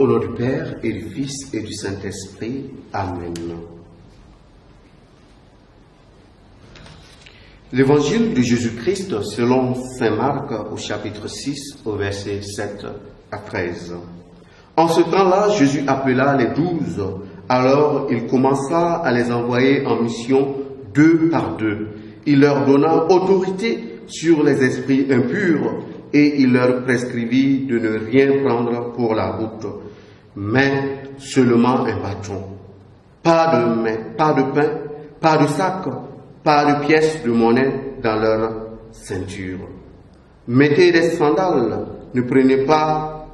nom du Père et du Fils et du Saint-Esprit. Amen. L'évangile de Jésus-Christ selon saint Marc au chapitre 6 au verset 7 à 13. En ce temps-là, Jésus appela les 12. Alors il commença à les envoyer en mission 2 par 2. Il leur donna autorité sur les esprits impurs et il leur prescrivit de ne rien prendre pour la route, mais seulement un bâton. Pas de pain, pas de sac, pas de pièces de monnaie dans leur ceinture. Mettez des sandales, ne prenez pas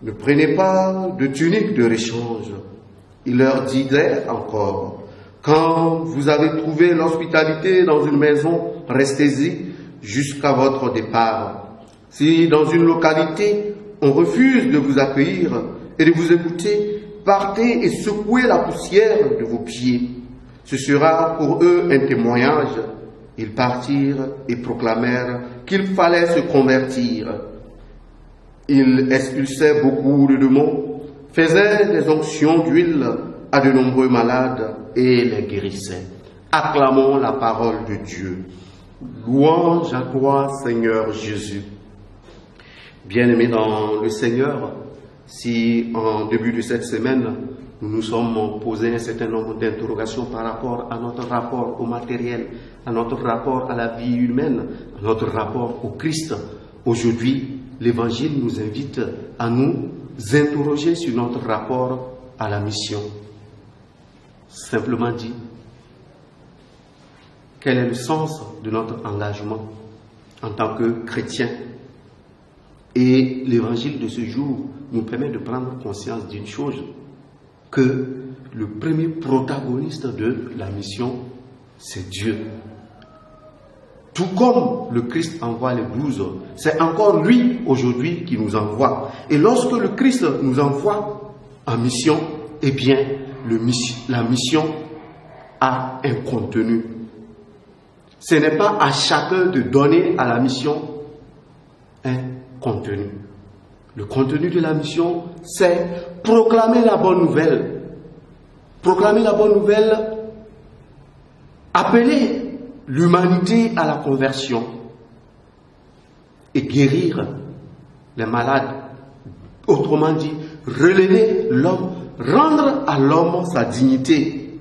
de tunique de rechange. Il leur disait encore, quand vous avez trouvé l'hospitalité dans une maison, restez-y jusqu'à votre départ. Si dans une localité, on refuse de vous accueillir et de vous écouter, partez et secouez la poussière de vos pieds. Ce sera pour eux un témoignage. Ils partirent et proclamèrent qu'il fallait se convertir. Ils expulsaient beaucoup de démons, faisaient des onctions d'huile à de nombreux malades et les guérissaient. Acclamons la parole de Dieu. Louange à toi, Seigneur Jésus. Bien-aimés dans le Seigneur, si en début de cette semaine, nous nous sommes posés un certain nombre d'interrogations par rapport à notre rapport au matériel, à notre rapport à la vie humaine, à notre rapport au Christ, aujourd'hui, l'Évangile nous invite à nous interroger sur notre rapport à la mission. Simplement dit, quel est le sens de notre engagement en tant que chrétien? Et l'Évangile de ce jour nous permet de prendre conscience d'une chose, que le premier protagoniste de la mission, c'est Dieu. Tout comme le Christ envoie les 12, c'est encore lui aujourd'hui qui nous envoie. Et lorsque le Christ nous envoie en mission, eh bien, la mission a un contenu. Ce n'est pas à chacun de donner à la mission un contenu. Le contenu de la mission, c'est proclamer la bonne nouvelle. Proclamer la bonne nouvelle, appeler l'humanité à la conversion et guérir les malades. Autrement dit, relever l'homme, rendre à l'homme sa dignité.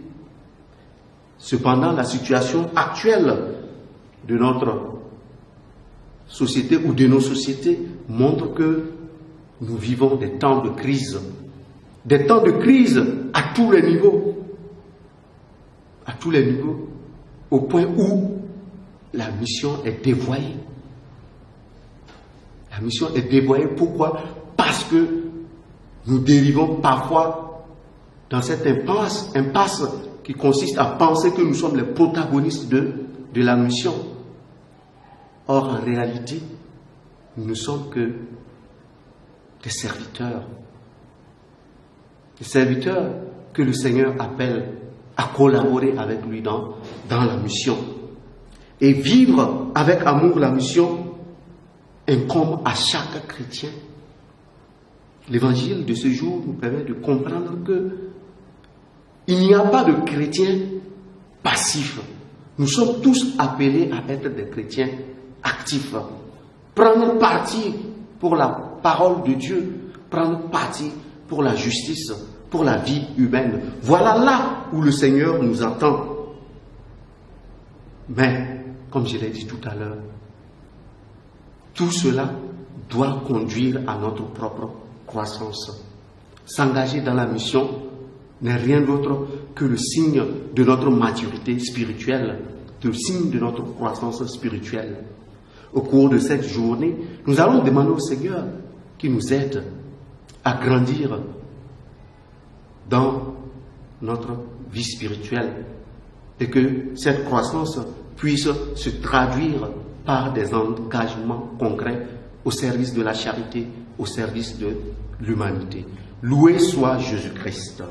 Cependant, la situation actuelle de notre société ou de nos sociétés montre que nous vivons des temps de crise à tous les niveaux, au point où la mission est dévoyée. La mission est dévoyée, pourquoi? Parce que nous dérivons parfois dans cette impasse qui consiste à penser que nous sommes les protagonistes de la mission. Or, en réalité, nous ne sommes que des serviteurs que le Seigneur appelle à collaborer avec lui dans la mission. Et vivre avec amour la mission incombe à chaque chrétien. L'évangile de ce jour nous permet de comprendre que il n'y a pas de chrétiens passifs. Nous sommes tous appelés à être des chrétiens actifs. Prendre parti pour la parole de Dieu, prendre parti pour la justice, pour la vie humaine. Voilà là où le Seigneur nous attend. Mais, comme je l'ai dit tout à l'heure, tout cela doit conduire à notre propre croissance. S'engager dans la mission n'est rien d'autre que le signe de notre maturité spirituelle, le signe de notre croissance spirituelle. Au cours de cette journée, nous allons demander au Seigneur qui nous aide à grandir dans notre vie spirituelle et que cette croissance puisse se traduire par des engagements concrets au service de la charité, au service de l'humanité. Loué soit Jésus-Christ.